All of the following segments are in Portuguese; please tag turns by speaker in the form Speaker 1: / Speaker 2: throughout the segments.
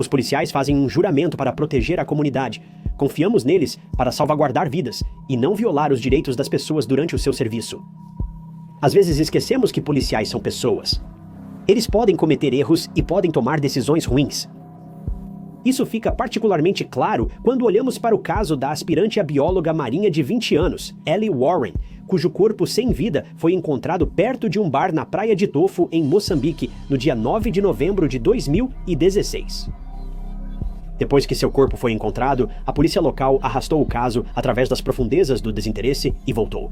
Speaker 1: Os policiais fazem um juramento para proteger a comunidade. Confiamos neles para salvaguardar vidas e não violar os direitos das pessoas durante o seu serviço. Às vezes esquecemos que policiais são pessoas. Eles podem cometer erros e podem tomar decisões ruins. Isso fica particularmente claro quando olhamos para o caso da aspirante a bióloga marinha de 20 anos, Ellie Warren, cujo corpo sem vida foi encontrado perto de um bar na praia de Tofo, em Moçambique, no dia 9 de novembro de 2016. Depois que seu corpo foi encontrado, a polícia local arrastou o caso através das profundezas do desinteresse e voltou.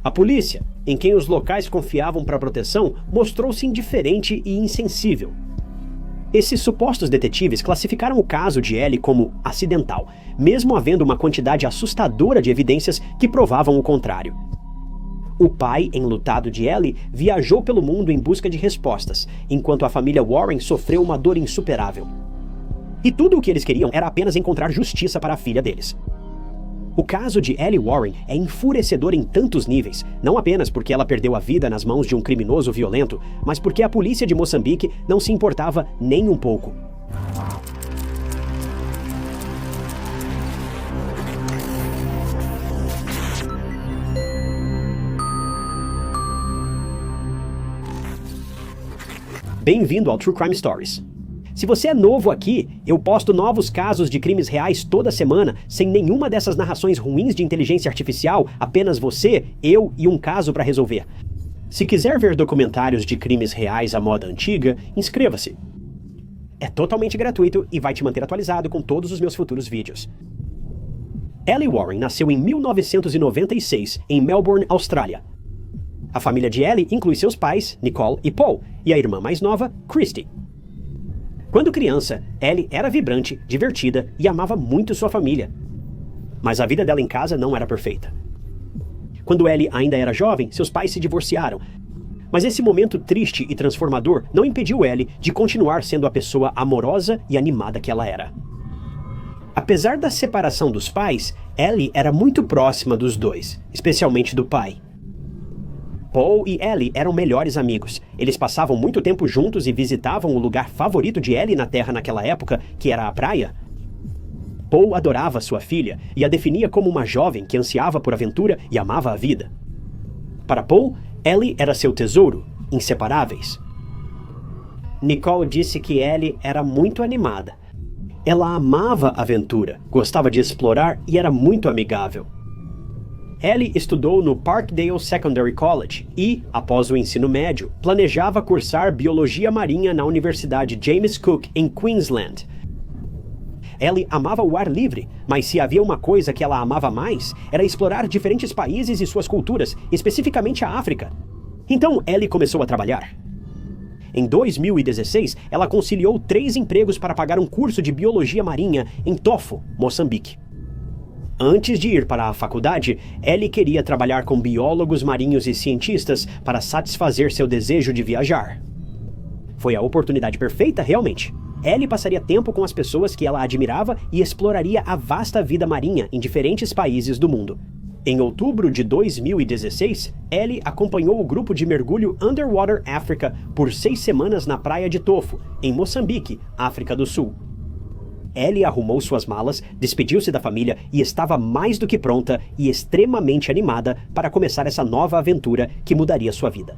Speaker 1: A polícia, em quem os locais confiavam para proteção, mostrou-se indiferente e insensível. Esses supostos detetives classificaram o caso de Ellie como acidental, mesmo havendo uma quantidade assustadora de evidências que provavam o contrário. O pai, enlutado de Ellie, viajou pelo mundo em busca de respostas, enquanto a família Warren sofreu uma dor insuperável. E tudo o que eles queriam era apenas encontrar justiça para a filha deles. O caso de Ellie Warren é enfurecedor em tantos níveis, não apenas porque ela perdeu a vida nas mãos de um criminoso violento, mas porque a polícia de Moçambique não se importava nem um pouco. Bem-vindo ao True Crime Stories. Se você é novo aqui, eu posto novos casos de crimes reais toda semana, sem nenhuma dessas narrações ruins de inteligência artificial, apenas você, eu e um caso para resolver. Se quiser ver documentários de crimes reais à moda antiga, inscreva-se. É totalmente gratuito e vai te manter atualizado com todos os meus futuros vídeos. Ellie Warren nasceu em 1996, em Melbourne, Austrália. A família de Ellie inclui seus pais, Nicole e Paul, e a irmã mais nova, Christy. Quando criança, Ellie era vibrante, divertida e amava muito sua família. Mas a vida dela em casa não era perfeita. Quando Ellie ainda era jovem, seus pais se divorciaram. Mas esse momento triste e transformador não impediu Ellie de continuar sendo a pessoa amorosa e animada que ela era. Apesar da separação dos pais, Ellie era muito próxima dos dois, especialmente do pai. Paul e Ellie eram melhores amigos. Eles passavam muito tempo juntos e visitavam o lugar favorito de Ellie na Terra naquela época, que era a praia. Paul adorava sua filha e a definia como uma jovem que ansiava por aventura e amava a vida. Para Paul, Ellie era seu tesouro, inseparáveis. Nicole disse que Ellie era muito animada. Ela amava a aventura, gostava de explorar e era muito amigável. Ellie estudou no Parkdale Secondary College e, após o ensino médio, planejava cursar Biologia Marinha na Universidade James Cook, em Queensland. Ellie amava o ar livre, mas se havia uma coisa que ela amava mais, era explorar diferentes países e suas culturas, especificamente a África. Então Ellie começou a trabalhar. Em 2016, ela conciliou 3 empregos para pagar um curso de Biologia Marinha em Tofo, Moçambique. Antes de ir para a faculdade, Ellie queria trabalhar com biólogos marinhos e cientistas para satisfazer seu desejo de viajar. Foi a oportunidade perfeita, realmente. Ellie passaria tempo com as pessoas que ela admirava e exploraria a vasta vida marinha em diferentes países do mundo. Em outubro de 2016, Ellie acompanhou o grupo de mergulho Underwater Africa por 6 semanas na praia de Tofo, em Moçambique, África do Sul. Ellie arrumou suas malas, despediu-se da família e estava mais do que pronta e extremamente animada para começar essa nova aventura que mudaria sua vida.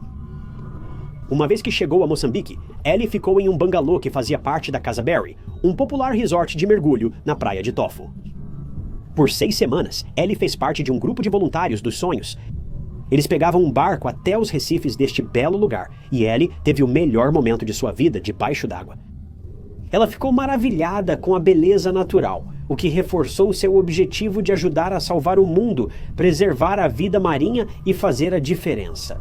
Speaker 1: Uma vez que chegou a Moçambique, Ellie ficou em um bangalô que fazia parte da Casa Berry, um popular resort de mergulho na praia de Tofo. Por 6 semanas, Ellie fez parte de um grupo de voluntários dos sonhos. Eles pegavam um barco até os recifes deste belo lugar, e Ellie teve o melhor momento de sua vida debaixo d'água. Ela ficou maravilhada com a beleza natural, o que reforçou seu objetivo de ajudar a salvar o mundo, preservar a vida marinha e fazer a diferença.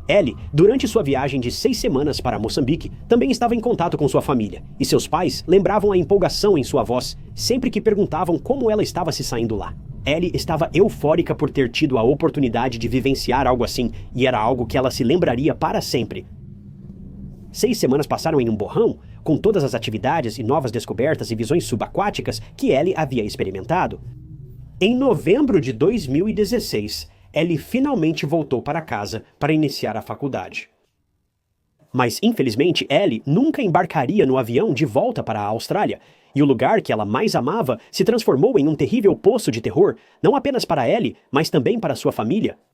Speaker 1: Ellie, durante sua viagem de 6 semanas para Moçambique, também estava em contato com sua família, e seus pais lembravam a empolgação em sua voz, sempre que perguntavam como ela estava se saindo lá. Ellie estava eufórica por ter tido a oportunidade de vivenciar algo assim, e era algo que ela se lembraria para sempre. 6 semanas passaram em um borrão, com todas as atividades e novas descobertas e visões subaquáticas que Ellie havia experimentado. Em novembro de 2016, Ellie finalmente voltou para casa para iniciar a faculdade. Mas, infelizmente, Ellie nunca embarcaria no avião de volta para a Austrália, e o lugar que ela mais amava se transformou em um terrível poço de terror, não apenas para Ellie, mas também para sua família. –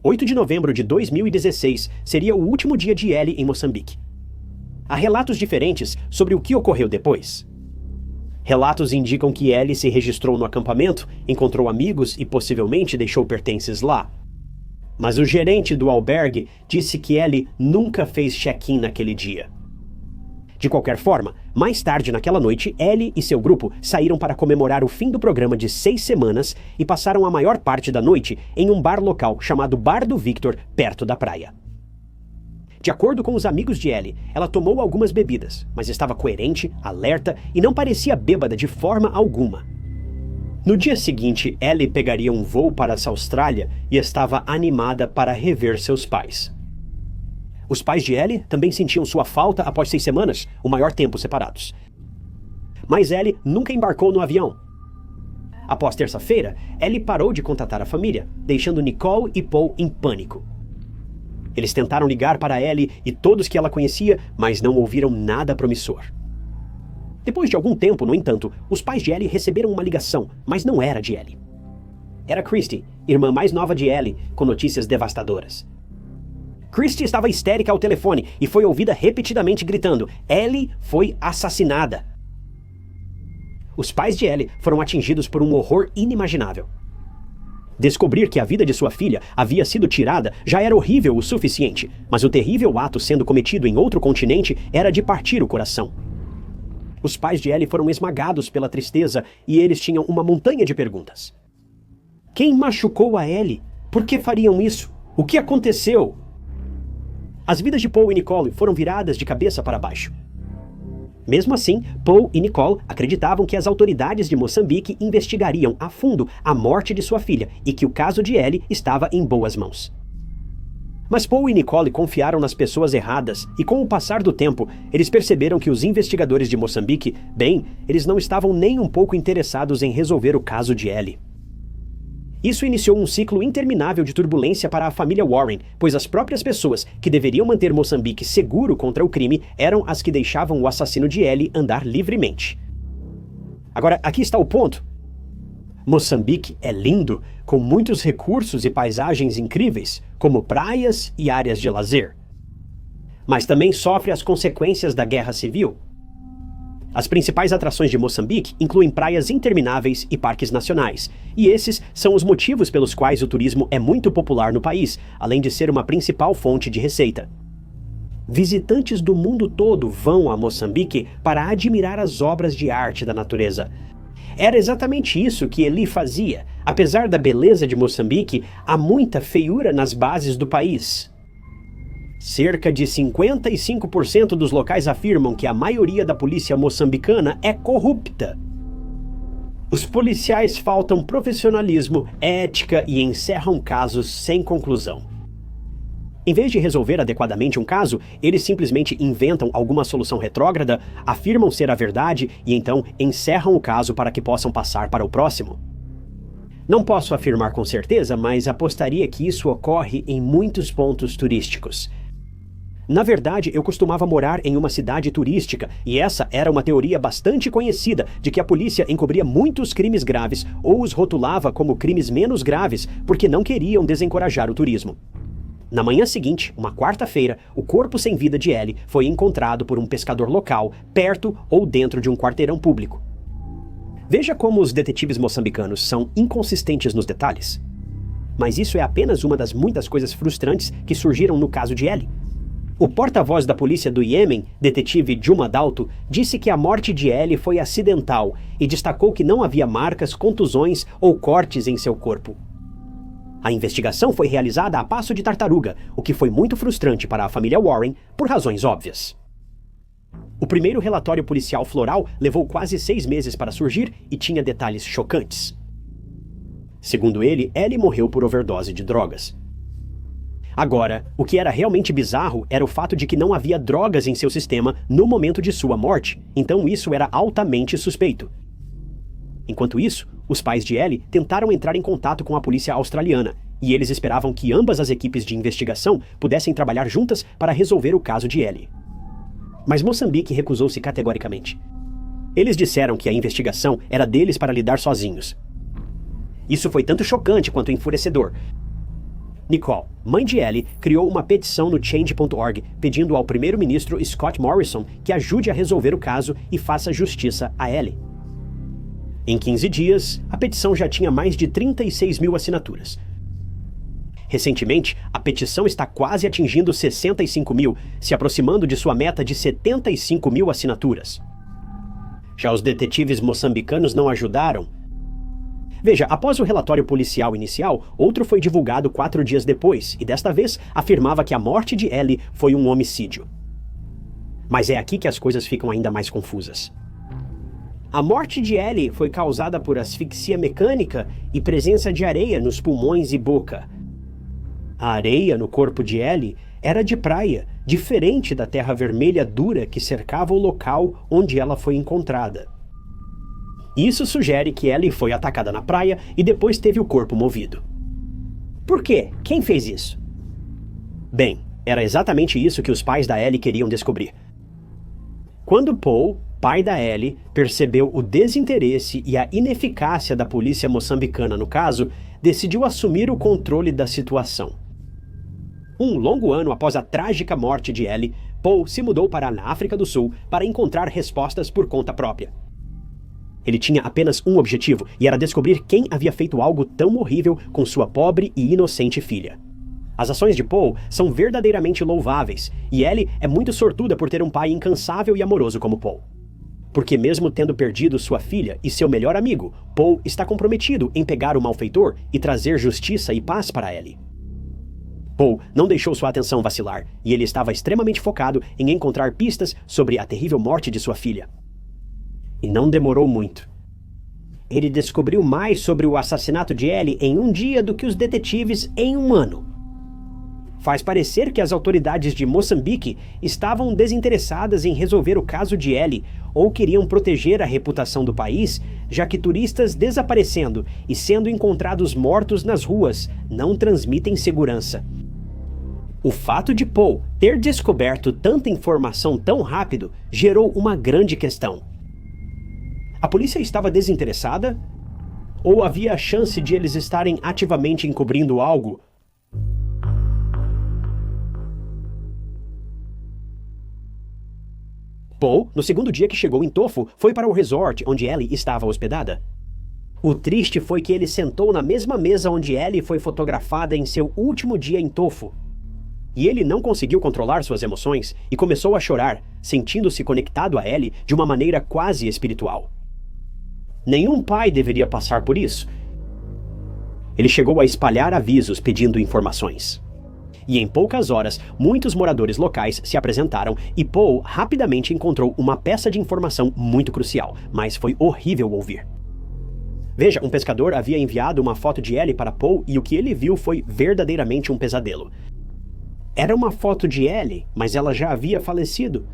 Speaker 1: 8 de novembro de 2016 seria o último dia de Ellie em Moçambique. Há relatos diferentes sobre o que ocorreu depois. Relatos indicam que Ellie se registrou no acampamento, encontrou amigos e possivelmente deixou pertences lá. Mas o gerente do albergue disse que Ellie nunca fez check-in naquele dia. De qualquer forma, mais tarde naquela noite, Ellie e seu grupo saíram para comemorar o fim do programa de 6 semanas e passaram a maior parte da noite em um bar local chamado Bar do Victor, perto da praia. De acordo com os amigos de Ellie, ela tomou algumas bebidas, mas estava coerente, alerta e não parecia bêbada de forma alguma. No dia seguinte, Ellie pegaria um voo para essa Austrália e estava animada para rever seus pais. Os pais de Ellie também sentiam sua falta após 6 semanas, o maior tempo separados. Mas Ellie nunca embarcou no avião. Após terça-feira, Ellie parou de contatar a família, deixando Nicole e Paul em pânico. Eles tentaram ligar para Ellie e todos que ela conhecia, mas não ouviram nada promissor. Depois de algum tempo, no entanto, os pais de Ellie receberam uma ligação, mas não era de Ellie. Era Christy, irmã mais nova de Ellie, com notícias devastadoras. Christy estava histérica ao telefone e foi ouvida repetidamente gritando: Ellie foi assassinada. Os pais de Ellie foram atingidos por um horror inimaginável. Descobrir que a vida de sua filha havia sido tirada já era horrível o suficiente, mas o terrível ato sendo cometido em outro continente era de partir o coração. Os pais de Ellie foram esmagados pela tristeza e eles tinham uma montanha de perguntas. Quem machucou a Ellie? Por que fariam isso? O que aconteceu? As vidas de Paul e Nicole foram viradas de cabeça para baixo. Mesmo assim, Paul e Nicole acreditavam que as autoridades de Moçambique investigariam a fundo a morte de sua filha e que o caso de Ellie estava em boas mãos. Mas Paul e Nicole confiaram nas pessoas erradas e, com o passar do tempo, eles perceberam que os investigadores de Moçambique, eles não estavam nem um pouco interessados em resolver o caso de Ellie. Isso iniciou um ciclo interminável de turbulência para a família Warren, pois as próprias pessoas que deveriam manter Moçambique seguro contra o crime eram as que deixavam o assassino de Ellie andar livremente. Agora, aqui está o ponto. Moçambique é lindo, com muitos recursos e paisagens incríveis, como praias e áreas de lazer. Mas também sofre as consequências da guerra civil. As principais atrações de Moçambique incluem praias intermináveis e parques nacionais, e esses são os motivos pelos quais o turismo é muito popular no país, além de ser uma principal fonte de receita. Visitantes do mundo todo vão a Moçambique para admirar as obras de arte da natureza. Era exatamente isso que Ellie fazia. Apesar da beleza de Moçambique, há muita feiura nas bases do país. Cerca de 55% dos locais afirmam que a maioria da polícia moçambicana é corrupta. Os policiais faltam profissionalismo, ética e encerram casos sem conclusão. Em vez de resolver adequadamente um caso, eles simplesmente inventam alguma solução retrógrada, afirmam ser a verdade e então encerram o caso para que possam passar para o próximo. Não posso afirmar com certeza, mas apostaria que isso ocorre em muitos pontos turísticos. Na verdade, eu costumava morar em uma cidade turística, e essa era uma teoria bastante conhecida de que a polícia encobria muitos crimes graves ou os rotulava como crimes menos graves porque não queriam desencorajar o turismo. Na manhã seguinte, uma quarta-feira, o corpo sem vida de Ellie foi encontrado por um pescador local, perto ou dentro de um quarteirão público. Veja como os detetives moçambicanos são inconsistentes nos detalhes. Mas isso é apenas uma das muitas coisas frustrantes que surgiram no caso de Ellie. O porta-voz da polícia do Iêmen, detetive Juma Dalto, disse que a morte de Ellie foi acidental e destacou que não havia marcas, contusões ou cortes em seu corpo. A investigação foi realizada a passo de tartaruga, o que foi muito frustrante para a família Warren por razões óbvias. O primeiro relatório policial floral levou quase 6 meses para surgir e tinha detalhes chocantes. Segundo ele, Ellie morreu por overdose de drogas. Agora, o que era realmente bizarro era o fato de que não havia drogas em seu sistema no momento de sua morte, então isso era altamente suspeito. Enquanto isso, os pais de Ellie tentaram entrar em contato com a polícia australiana, e eles esperavam que ambas as equipes de investigação pudessem trabalhar juntas para resolver o caso de Ellie. Mas Moçambique recusou-se categoricamente. Eles disseram que a investigação era deles para lidar sozinhos. Isso foi tanto chocante quanto enfurecedor. Nicole, mãe de Ellie, criou uma petição no Change.org pedindo ao primeiro-ministro Scott Morrison que ajude a resolver o caso e faça justiça a Ellie. Em 15 dias, a petição já tinha mais de 36 mil assinaturas. Recentemente, a petição está quase atingindo 65 mil, se aproximando de sua meta de 75 mil assinaturas. Já os detetives moçambicanos não ajudaram. Veja, após o relatório policial inicial, outro foi divulgado 4 dias depois, e desta vez afirmava que a morte de Ellie foi um homicídio. Mas é aqui que as coisas ficam ainda mais confusas. A morte de Ellie foi causada por asfixia mecânica e presença de areia nos pulmões e boca. A areia no corpo de Ellie era de praia, diferente da terra vermelha dura que cercava o local onde ela foi encontrada. Isso sugere que Ellie foi atacada na praia e depois teve o corpo movido. Por quê? Quem fez isso? Bem, era exatamente isso que os pais da Ellie queriam descobrir. Quando Paul, pai da Ellie, percebeu o desinteresse e a ineficácia da polícia moçambicana no caso, decidiu assumir o controle da situação. Um longo ano após a trágica morte de Ellie, Paul se mudou para a África do Sul para encontrar respostas por conta própria. Ele tinha apenas um objetivo, e era descobrir quem havia feito algo tão horrível com sua pobre e inocente filha. As ações de Paul são verdadeiramente louváveis, e Ellie é muito sortuda por ter um pai incansável e amoroso como Paul. Porque mesmo tendo perdido sua filha e seu melhor amigo, Paul está comprometido em pegar o malfeitor e trazer justiça e paz para Ellie. Paul não deixou sua atenção vacilar, e ele estava extremamente focado em encontrar pistas sobre a terrível morte de sua filha. E não demorou muito. Ele descobriu mais sobre o assassinato de Ellie em um dia do que os detetives em um ano. Faz parecer que as autoridades de Moçambique estavam desinteressadas em resolver o caso de Ellie ou queriam proteger a reputação do país, já que turistas desaparecendo e sendo encontrados mortos nas ruas não transmitem segurança. O fato de Paul ter descoberto tanta informação tão rápido gerou uma grande questão. A polícia estava desinteressada? Ou havia a chance de eles estarem ativamente encobrindo algo? Paul, no segundo dia que chegou em Tofo, foi para o resort onde Ellie estava hospedada. O triste foi que ele sentou na mesma mesa onde Ellie foi fotografada em seu último dia em Tofo. E ele não conseguiu controlar suas emoções e começou a chorar, sentindo-se conectado a Ellie de uma maneira quase espiritual. Nenhum pai deveria passar por isso. Ele chegou a espalhar avisos pedindo informações. E em poucas horas, muitos moradores locais se apresentaram e Paul rapidamente encontrou uma peça de informação muito crucial, mas foi horrível ouvir. Veja, um pescador havia enviado uma foto de Ellie para Paul e o que ele viu foi verdadeiramente um pesadelo. Era uma foto de Ellie, mas ela já havia falecido.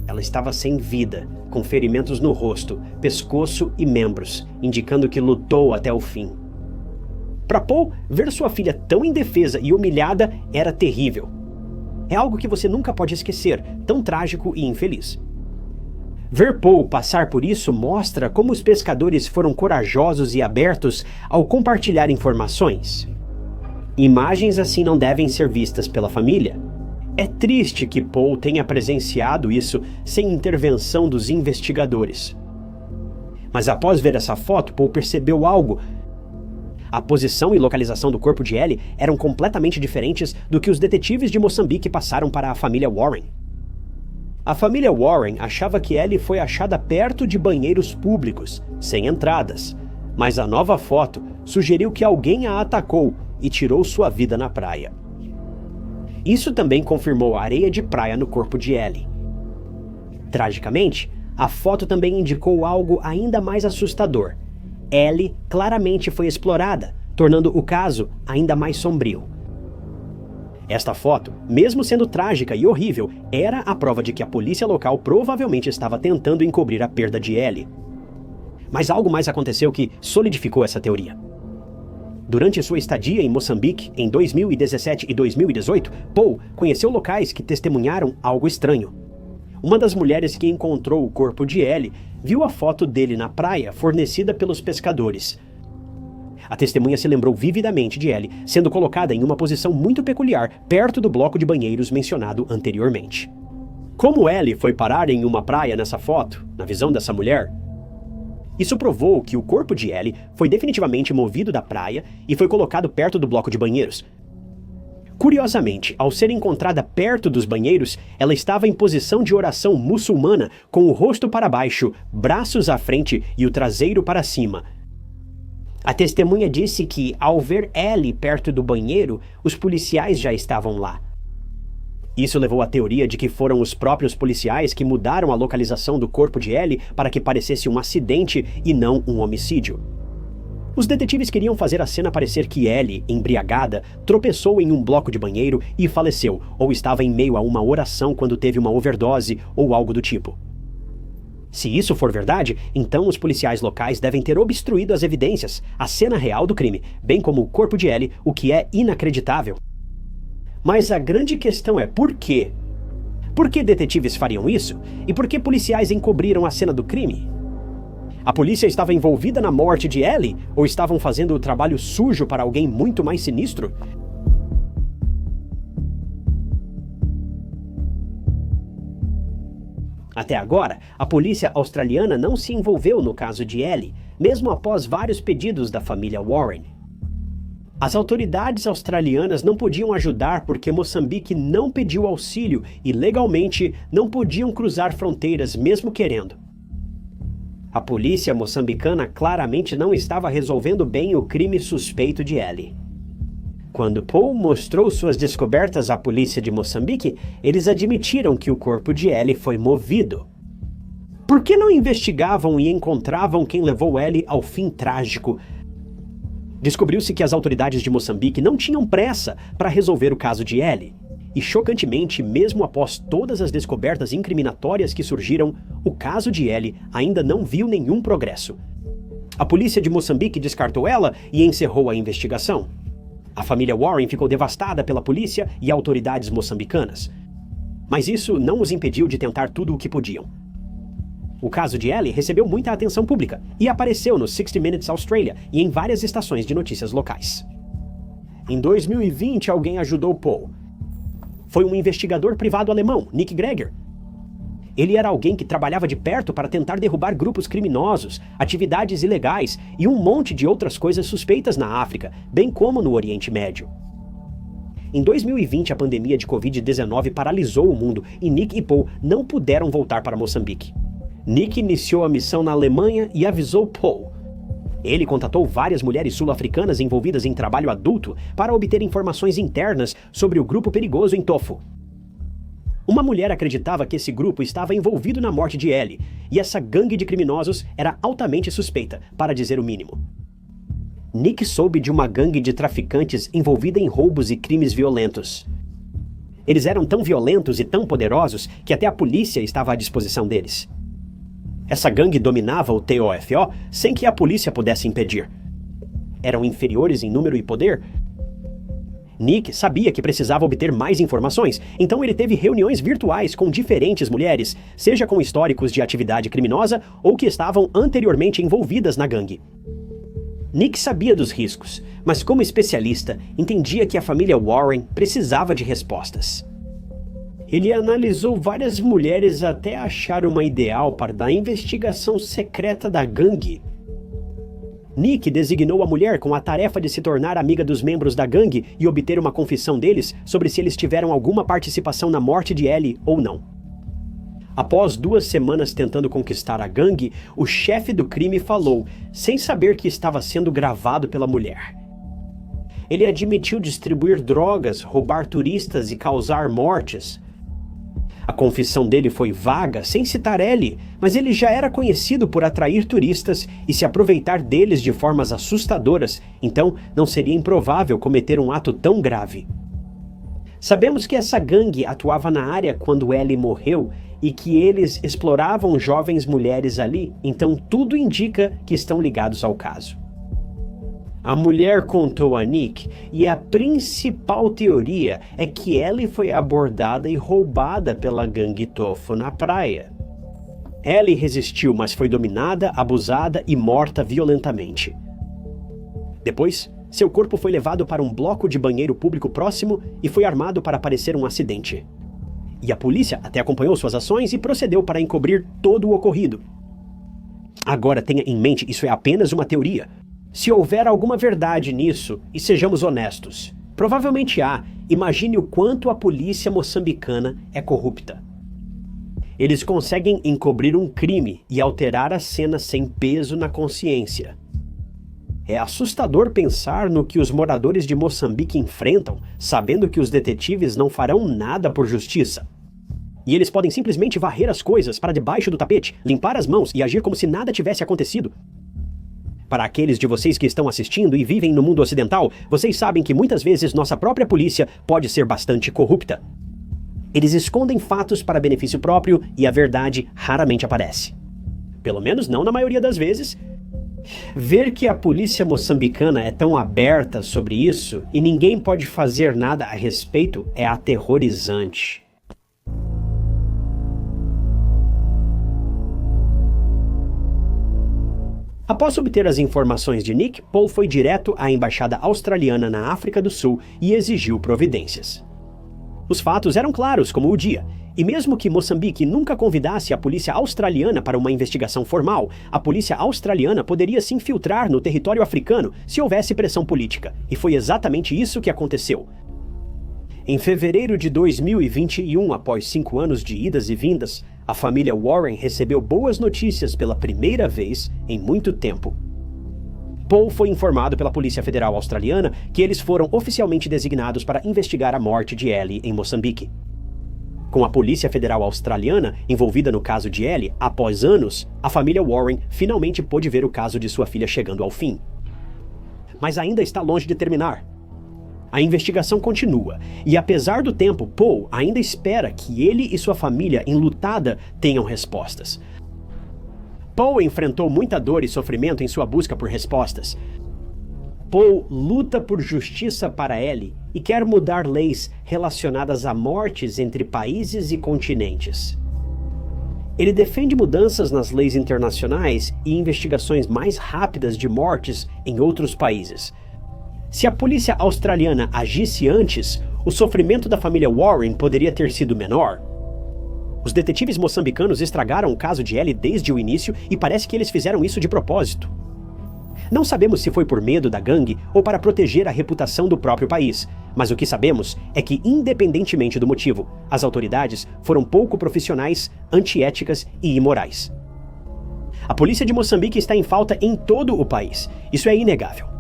Speaker 1: Ela estava sem vida, com ferimentos no rosto, pescoço e membros, indicando que lutou até o fim. Para Paul, ver sua filha tão indefesa e humilhada era terrível. É algo que você nunca pode esquecer, tão trágico e infeliz. Ver Paul passar por isso mostra como os pescadores foram corajosos e abertos ao compartilhar informações. Imagens assim não devem ser vistas pela família. É triste que Paul tenha presenciado isso sem intervenção dos investigadores. Mas após ver essa foto, Paul percebeu algo. A posição e localização do corpo de Ellie eram completamente diferentes do que os detetives de Moçambique passaram para a família Warren. A família Warren achava que Ellie foi achada perto de banheiros públicos, sem entradas, mas a nova foto sugeriu que alguém a atacou e tirou sua vida na praia. Isso também confirmou a areia de praia no corpo de Ellie. Tragicamente, a foto também indicou algo ainda mais assustador. Ellie claramente foi explorada, tornando o caso ainda mais sombrio. Esta foto, mesmo sendo trágica e horrível, era a prova de que a polícia local provavelmente estava tentando encobrir a perda de Ellie. Mas algo mais aconteceu que solidificou essa teoria. Durante sua estadia em Moçambique, em 2017 e 2018, Paul conheceu locais que testemunharam algo estranho. Uma das mulheres que encontrou o corpo de Ellie viu a foto dele na praia fornecida pelos pescadores. A testemunha se lembrou vividamente de Ellie sendo colocada em uma posição muito peculiar perto do bloco de banheiros mencionado anteriormente. Como Ellie foi parar em uma praia nessa foto, na visão dessa mulher? Isso provou que o corpo de Ellie foi definitivamente movido da praia e foi colocado perto do bloco de banheiros. Curiosamente, ao ser encontrada perto dos banheiros, ela estava em posição de oração muçulmana, com o rosto para baixo, braços à frente e o traseiro para cima. A testemunha disse que, ao ver Ellie perto do banheiro, os policiais já estavam lá. Isso levou à teoria de que foram os próprios policiais que mudaram a localização do corpo de Ellie para que parecesse um acidente e não um homicídio. Os detetives queriam fazer a cena parecer que Ellie, embriagada, tropeçou em um bloco de banheiro e faleceu, ou estava em meio a uma oração quando teve uma overdose ou algo do tipo. Se isso for verdade, então os policiais locais devem ter obstruído as evidências, a cena real do crime, bem como o corpo de Ellie, o que é inacreditável. Mas a grande questão é por quê? Por que detetives fariam isso? E por que policiais encobriram a cena do crime? A polícia estava envolvida na morte de Ellie ou estavam fazendo o trabalho sujo para alguém muito mais sinistro? Até agora, a polícia australiana não se envolveu no caso de Ellie, mesmo após vários pedidos da família Warren. As autoridades australianas não podiam ajudar porque Moçambique não pediu auxílio e legalmente não podiam cruzar fronteiras mesmo querendo. A polícia moçambicana claramente não estava resolvendo bem o crime suspeito de Ellie. Quando Paul mostrou suas descobertas à polícia de Moçambique, eles admitiram que o corpo de Ellie foi movido. Por que não investigavam e encontravam quem levou Ellie ao fim trágico? Descobriu-se que as autoridades de Moçambique não tinham pressa para resolver o caso de Ellie. E chocantemente, mesmo após todas as descobertas incriminatórias que surgiram, o caso de Ellie ainda não viu nenhum progresso. A polícia de Moçambique descartou ela e encerrou a investigação. A família Warren ficou devastada pela polícia e autoridades moçambicanas. Mas isso não os impediu de tentar tudo o que podiam. O caso de Ellie recebeu muita atenção pública e apareceu no 60 Minutes Australia e em várias estações de notícias locais. Em 2020, alguém ajudou Paul. Foi um investigador privado alemão, Nick Greger. Ele era alguém que trabalhava de perto para tentar derrubar grupos criminosos, atividades ilegais e um monte de outras coisas suspeitas na África, bem como no Oriente Médio. Em 2020, a pandemia de Covid-19 paralisou o mundo e Nick e Paul não puderam voltar para Moçambique. Nick iniciou a missão na Alemanha e avisou Paul. Ele contatou várias mulheres sul-africanas envolvidas em trabalho adulto para obter informações internas sobre o grupo perigoso em Tofu. Uma mulher acreditava que esse grupo estava envolvido na morte de Ellie, e essa gangue de criminosos era altamente suspeita, para dizer o mínimo. Nick soube de uma gangue de traficantes envolvida em roubos e crimes violentos. Eles eram tão violentos e tão poderosos que até a polícia estava à disposição deles. Essa gangue dominava o TOFO sem que a polícia pudesse impedir. Eram inferiores em número e poder? Nick sabia que precisava obter mais informações, então ele teve reuniões virtuais com diferentes mulheres, seja com históricos de atividade criminosa ou que estavam anteriormente envolvidas na gangue. Nick sabia dos riscos, mas como especialista, entendia que a família Warren precisava de respostas. Ele analisou várias mulheres até achar uma ideal para a investigação secreta da gangue. Nick designou a mulher com a tarefa de se tornar amiga dos membros da gangue e obter uma confissão deles sobre se eles tiveram alguma participação na morte de Ellie ou não. Após 2 semanas tentando conquistar a gangue, o chefe do crime falou, sem saber que estava sendo gravado pela mulher. Ele admitiu distribuir drogas, roubar turistas e causar mortes. A confissão dele foi vaga, sem citar Ellie, mas ele já era conhecido por atrair turistas e se aproveitar deles de formas assustadoras, então não seria improvável cometer um ato tão grave. Sabemos que essa gangue atuava na área quando Ellie morreu, e que eles exploravam jovens mulheres ali, então tudo indica que estão ligados ao caso. A mulher contou a Nick, e a principal teoria é que Ellie foi abordada e roubada pela gangue Tofo na praia. Ellie resistiu, mas foi dominada, abusada e morta violentamente. Depois, seu corpo foi levado para um bloco de banheiro público próximo e foi armado para parecer um acidente. E a polícia até acompanhou suas ações e procedeu para encobrir todo o ocorrido. Agora tenha em mente, isso é apenas uma teoria. Se houver alguma verdade nisso, e sejamos honestos, provavelmente há, imagine o quanto a polícia moçambicana é corrupta. Eles conseguem encobrir um crime e alterar a cena sem peso na consciência. É assustador pensar no que os moradores de Moçambique enfrentam, sabendo que os detetives não farão nada por justiça. E eles podem simplesmente varrer as coisas para debaixo do tapete, limpar as mãos e agir como se nada tivesse acontecido. Para aqueles de vocês que estão assistindo e vivem no mundo ocidental, vocês sabem que muitas vezes nossa própria polícia pode ser bastante corrupta. Eles escondem fatos para benefício próprio e a verdade raramente aparece. Pelo menos não na maioria das vezes. Ver que a polícia moçambicana é tão aberta sobre isso e ninguém pode fazer nada a respeito é aterrorizante. Após obter as informações de Nick, Paul foi direto à embaixada australiana na África do Sul e exigiu providências. Os fatos eram claros como o dia, e mesmo que Moçambique nunca convidasse a polícia australiana para uma investigação formal, a polícia australiana poderia se infiltrar no território africano se houvesse pressão política, e foi exatamente isso que aconteceu. Em fevereiro de 2021, após 5 anos de idas e vindas, a família Warren recebeu boas notícias pela primeira vez em muito tempo. Paul foi informado pela Polícia Federal Australiana que eles foram oficialmente designados para investigar a morte de Ellie em Moçambique. Com a Polícia Federal Australiana envolvida no caso de Ellie, após anos, a família Warren finalmente pôde ver o caso de sua filha chegando ao fim. Mas ainda está longe de terminar. A investigação continua, e apesar do tempo, Paul ainda espera que ele e sua família enlutada tenham respostas. Paul enfrentou muita dor e sofrimento em sua busca por respostas. Paul luta por justiça para Ellie e quer mudar leis relacionadas a mortes entre países e continentes. Ele defende mudanças nas leis internacionais e investigações mais rápidas de mortes em outros países. Se a polícia australiana agisse antes, o sofrimento da família Warren poderia ter sido menor. Os detetives moçambicanos estragaram o caso de Ellie desde o início e parece que eles fizeram isso de propósito. Não sabemos se foi por medo da gangue ou para proteger a reputação do próprio país, mas o que sabemos é que, independentemente do motivo, as autoridades foram pouco profissionais, antiéticas e imorais. A polícia de Moçambique está em falta em todo o país, isso é inegável.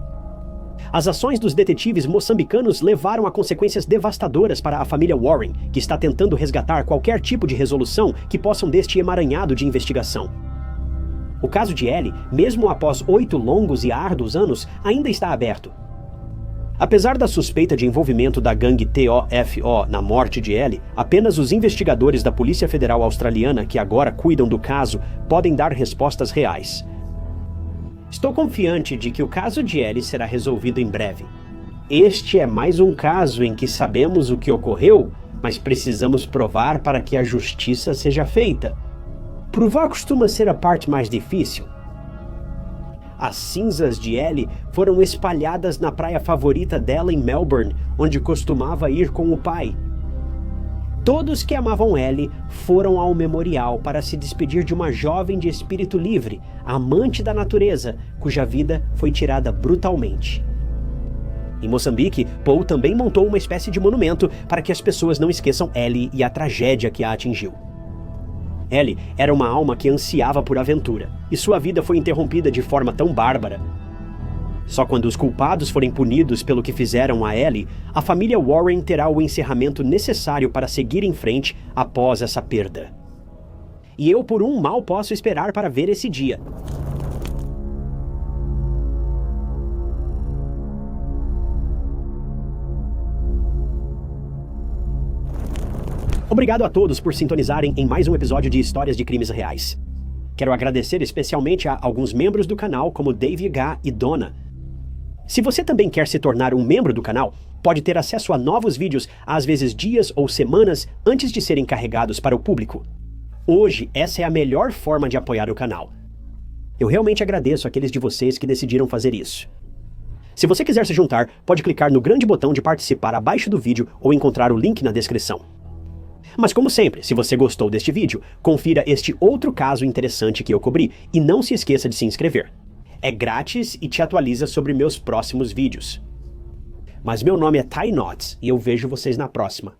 Speaker 1: As ações dos detetives moçambicanos levaram a consequências devastadoras para a família Warren, que está tentando resgatar qualquer tipo de resolução que possam deste emaranhado de investigação. O caso de Ellie, mesmo após 8 longos e árduos anos, ainda está aberto. Apesar da suspeita de envolvimento da gangue TOFO na morte de Ellie, apenas os investigadores da Polícia Federal Australiana que agora cuidam do caso podem dar respostas reais. Estou confiante de que o caso de Ellie será resolvido em breve. Este é mais um caso em que sabemos o que ocorreu, mas precisamos provar para que a justiça seja feita. Provar costuma ser a parte mais difícil. As cinzas de Ellie foram espalhadas na praia favorita dela em Melbourne, onde costumava ir com o pai. Todos que amavam Ellie foram ao memorial para se despedir de uma jovem de espírito livre, amante da natureza, cuja vida foi tirada brutalmente. Em Moçambique, Paul também montou uma espécie de monumento para que as pessoas não esqueçam Ellie e a tragédia que a atingiu. Ellie era uma alma que ansiava por aventura, e sua vida foi interrompida de forma tão bárbara. Só quando os culpados forem punidos pelo que fizeram a Ellie, a família Warren terá o encerramento necessário para seguir em frente após essa perda. E eu por um mal posso esperar para ver esse dia. Obrigado a todos por sintonizarem em mais um episódio de Histórias de Crimes Reais. Quero agradecer especialmente a alguns membros do canal, como Dave H. e Donna. Se você também quer se tornar um membro do canal, pode ter acesso a novos vídeos, às vezes dias ou semanas antes de serem carregados para o público. Hoje, essa é a melhor forma de apoiar o canal. Eu realmente agradeço aqueles de vocês que decidiram fazer isso. Se você quiser se juntar, pode clicar no grande botão de participar abaixo do vídeo ou encontrar o link na descrição. Mas como sempre, se você gostou deste vídeo, confira este outro caso interessante que eu cobri e não se esqueça de se inscrever. É grátis e te atualiza sobre meus próximos vídeos. Mas meu nome é Ty Notts e eu vejo vocês na próxima.